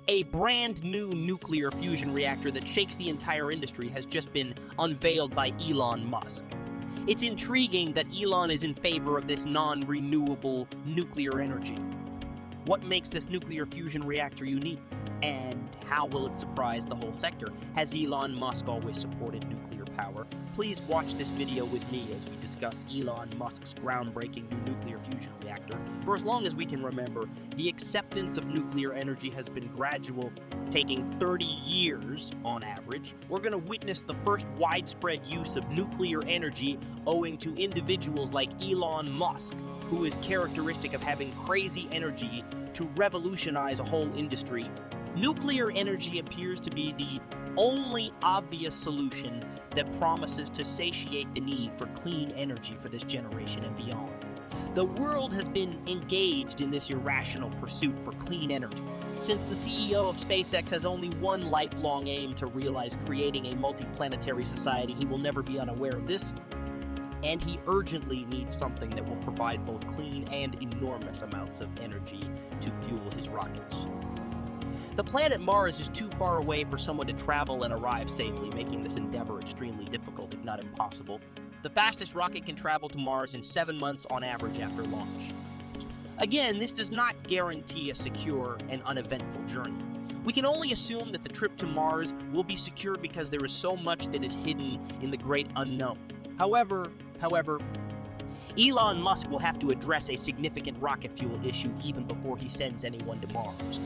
A brand new nuclear fusion reactor that shakes the entire industry has just been unveiled by Elon Musk. It's intriguing that Elon is in favor of this non-renewable nuclear energy. What makes this nuclear fusion reactor unique? And how will it surprise the whole sector? Has Elon Musk always supported nuclear power? Please watch this video with me as we discuss Elon Musk's groundbreaking new nuclear fusion reactor. For as long as we can remember, the acceptance of nuclear energy has been gradual, taking 30 years on average. We're going to witness the first widespread use of nuclear energy owing to individuals like Elon Musk, who is characteristic of having crazy energy to revolutionize a whole industry. Nuclear energy appears to be the only obvious solution that promises to satiate the need for clean energy for this generation and beyond. The world has been engaged in this irrational pursuit for clean energy. Since the CEO of SpaceX has only one lifelong aim to realize creating a multiplanetary society, he will never be unaware of this, and he urgently needs something that will provide both clean and enormous amounts of energy to fuel his rockets. The planet Mars is too far away for someone to travel and arrive safely, making this endeavor extremely difficult, if not impossible. The fastest rocket can travel to Mars in 7 months on average after launch. Again, this does not guarantee a secure and uneventful journey. We can only assume that the trip to Mars will be secure because there is so much that is hidden in the great unknown. However, Elon Musk will have to address a significant rocket fuel issue even before he sends anyone to Mars.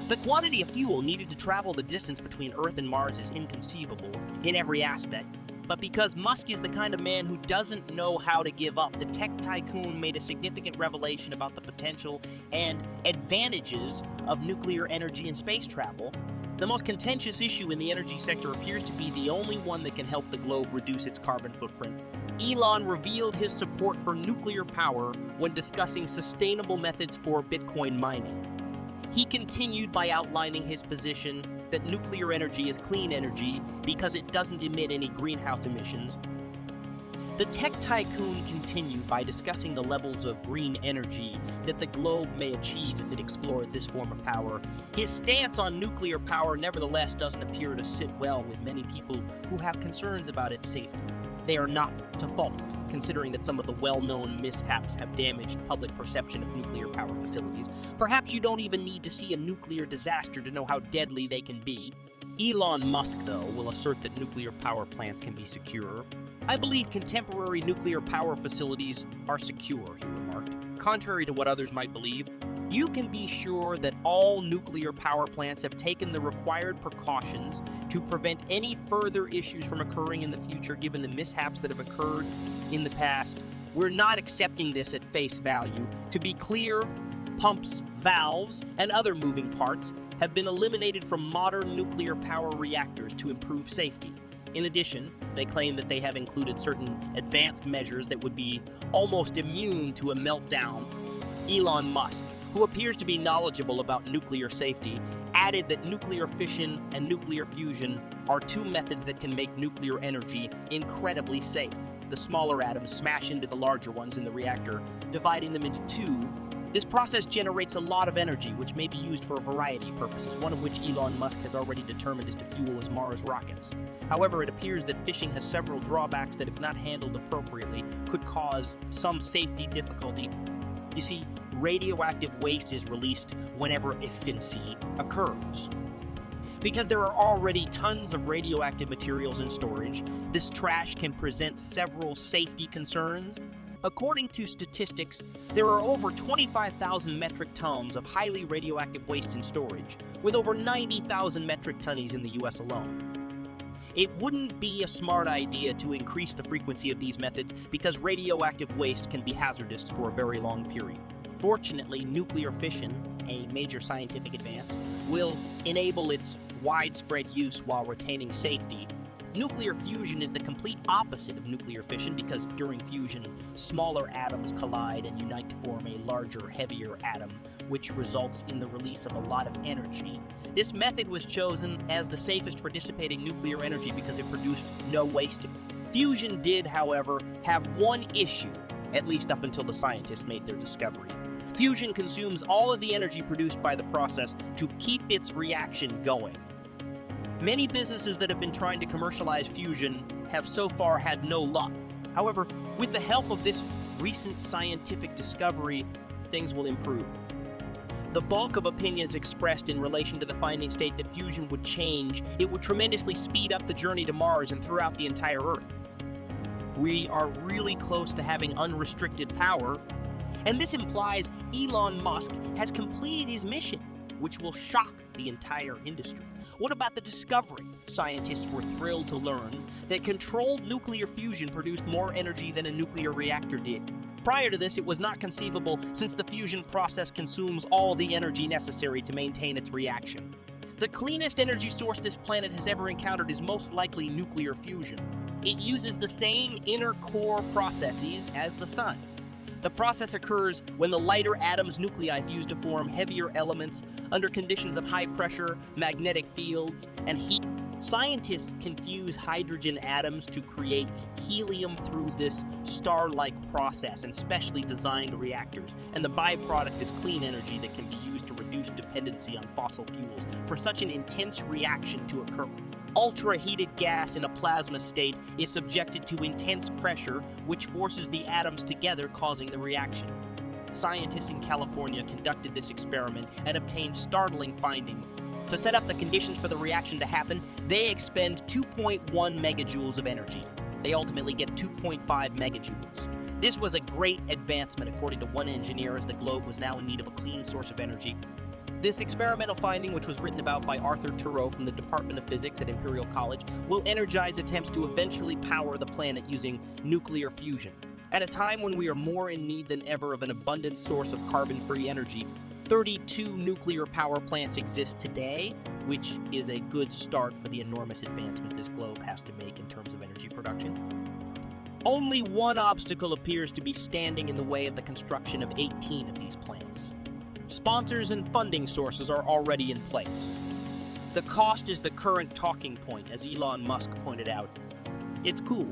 The quantity of fuel needed to travel the distance between Earth and Mars is inconceivable in every aspect. But because Musk is the kind of man who doesn't know how to give up, the tech tycoon made a significant revelation about the potential and advantages of nuclear energy and space travel. The most contentious issue in the energy sector appears to be the only one that can help the globe reduce its carbon footprint. Elon revealed his support for nuclear power when discussing sustainable methods for Bitcoin mining. He continued by outlining his position that nuclear energy is clean energy because it doesn't emit any greenhouse emissions. The tech tycoon continued by discussing the levels of green energy that the globe may achieve if it explored this form of power. His stance on nuclear power nevertheless doesn't appear to sit well with many people who have concerns about its safety. They are not to fault, considering that some of the well-known mishaps have damaged public perception of nuclear power facilities. Perhaps you don't even need to see a nuclear disaster to know how deadly they can be. Elon Musk, though, will assert that nuclear power plants can be secure. I believe contemporary nuclear power facilities are secure, he remarked. Contrary to what others might believe, you can be sure that all nuclear power plants have taken the required precautions to prevent any further issues from occurring in the future given the mishaps that have occurred in the past. We're not accepting this at face value. To be clear, pumps, valves, and other moving parts have been eliminated from modern nuclear power reactors to improve safety. In addition, they claim that they have included certain advanced measures that would be almost immune to a meltdown. Elon Musk, who appears to be knowledgeable about nuclear safety, added that nuclear fission and nuclear fusion are two methods that can make nuclear energy incredibly safe. The smaller atoms smash into the larger ones in the reactor, dividing them into two. This process generates a lot of energy, which may be used for a variety of purposes, one of which Elon Musk has already determined is to fuel his Mars rockets. However, it appears that fission has several drawbacks that, if not handled appropriately, could cause some safety difficulty. You see, radioactive waste is released whenever efficiency occurs. Because there are already tons of radioactive materials in storage, this trash can present several safety concerns. According to statistics, there are over 25,000 metric tons of highly radioactive waste in storage, with over 90,000 metric tons in the US alone. It wouldn't be a smart idea to increase the frequency of these methods because radioactive waste can be hazardous for a very long period. Fortunately, nuclear fission, a major scientific advance, will enable its widespread use while retaining safety. Nuclear fusion is the complete opposite of nuclear fission because during fusion, smaller atoms collide and unite to form a larger, heavier atom, which results in the release of a lot of energy. This method was chosen as the safest for dissipating nuclear energy because it produced no waste. Fusion did, however, have one issue, at least up until the scientists made their discovery. Fusion consumes all of the energy produced by the process to keep its reaction going. Many businesses that have been trying to commercialize fusion have so far had no luck. However, with the help of this recent scientific discovery, things will improve. The bulk of opinions expressed in relation to the findings state that fusion would change. It would tremendously speed up the journey to Mars and throughout the entire Earth. We are really close to having unrestricted power, and this implies Elon Musk has completed his mission, which will shock the entire industry. What about the discovery? Scientists were thrilled to learn that controlled nuclear fusion produced more energy than a nuclear reactor did. Prior to this, it was not conceivable since the fusion process consumes all the energy necessary to maintain its reaction. The cleanest energy source this planet has ever encountered is most likely nuclear fusion. It uses the same inner core processes as the sun. The process occurs when the lighter atoms' nuclei fuse to form heavier elements under conditions of high pressure, magnetic fields, and heat. Scientists can fuse hydrogen atoms to create helium through this star-like process and specially designed reactors, and the byproduct is clean energy that can be used to reduce dependency on fossil fuels for such an intense reaction to occur. Ultra-heated gas in a plasma state is subjected to intense pressure, which forces the atoms together, causing the reaction. Scientists in California conducted this experiment and obtained startling findings. To set up the conditions for the reaction to happen, they expend 2.1 megajoules of energy. They ultimately get 2.5 megajoules. This was a great advancement, according to one engineer, as the globe was now in need of a clean source of energy. This experimental finding, which was written about by Arthur Turow from the Department of Physics at Imperial College, will energize attempts to eventually power the planet using nuclear fusion. At a time when we are more in need than ever of an abundant source of carbon-free energy, 32 nuclear power plants exist today, which is a good start for the enormous advancement this globe has to make in terms of energy production. Only one obstacle appears to be standing in the way of the construction of 18 of these plants. Sponsors and funding sources are already in place. The cost is the current talking point, as Elon Musk pointed out. It's cool.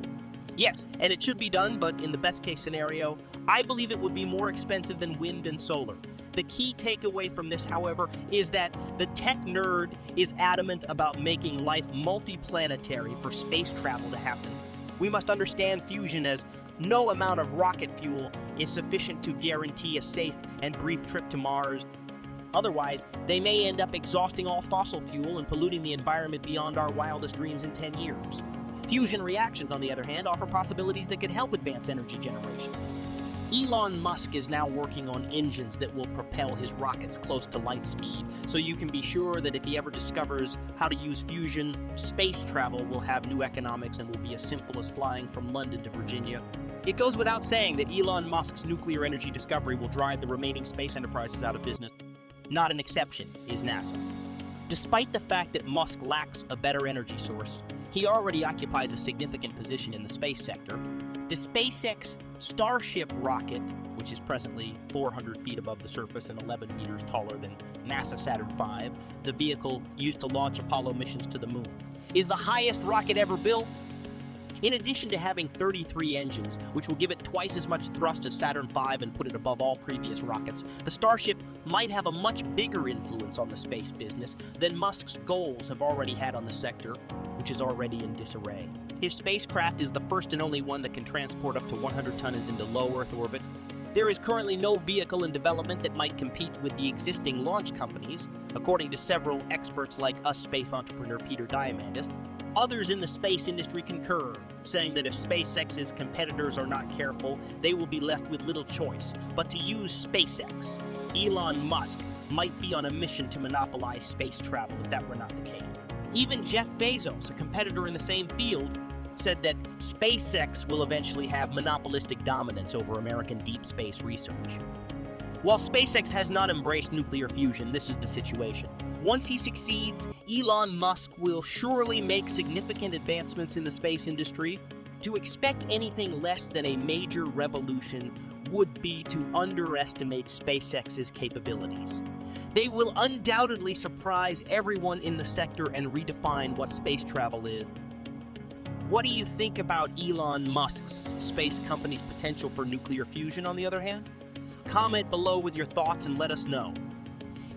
Yes, and it should be done, but in the best-case scenario, I believe it would be more expensive than wind and solar. The key takeaway from this, however, is that the tech nerd is adamant about making life multiplanetary for space travel to happen. We must understand fusion as no amount of rocket fuel is sufficient to guarantee a safe and brief trip to Mars. Otherwise, they may end up exhausting all fossil fuel and polluting the environment beyond our wildest dreams in 10 years. Fusion reactions, on the other hand, offer possibilities that could help advance energy generation. Elon Musk is now working on engines that will propel his rockets close to light speed, so you can be sure that if he ever discovers how to use fusion, space travel will have new economics and will be as simple as flying from London to Virginia. It goes without saying that Elon Musk's nuclear energy discovery will drive the remaining space enterprises out of business. Not an exception is NASA. Despite the fact that Musk lacks a better energy source, he already occupies a significant position in the space sector. The SpaceX Starship rocket, which is presently 400 feet above the surface and 11 meters taller than NASA Saturn V, the vehicle used to launch Apollo missions to the moon, is the highest rocket ever built. In addition to having 33 engines, which will give it twice as much thrust as Saturn V and put it above all previous rockets, the Starship might have a much bigger influence on the space business than Musk's goals have already had on the sector, which is already in disarray. His spacecraft is the first and only one that can transport up to 100 tons into low Earth orbit. There is currently no vehicle in development that might compete with the existing launch companies, according to several experts like us space entrepreneur Peter Diamandis. Others in the space industry concur, saying that if SpaceX's competitors are not careful, they will be left with little choice but to use SpaceX. Elon Musk might be on a mission to monopolize space travel if that were not the case. Even Jeff Bezos, a competitor in the same field, said that SpaceX will eventually have monopolistic dominance over American deep space research. While SpaceX has not embraced nuclear fusion, this is the situation. Once he succeeds, Elon Musk will surely make significant advancements in the space industry. To expect anything less than a major revolution would be to underestimate SpaceX's capabilities. They will undoubtedly surprise everyone in the sector and redefine what space travel is. What do you think about Elon Musk's space company's potential for nuclear fusion, on the other hand? Comment below with your thoughts and let us know.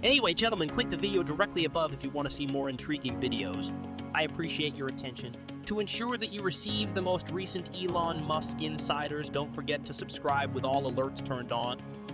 Anyway, gentlemen, click the video directly above if you want to see more intriguing videos. I appreciate your attention. To ensure that you receive the most recent Elon Musk insiders, don't forget to subscribe with all alerts turned on.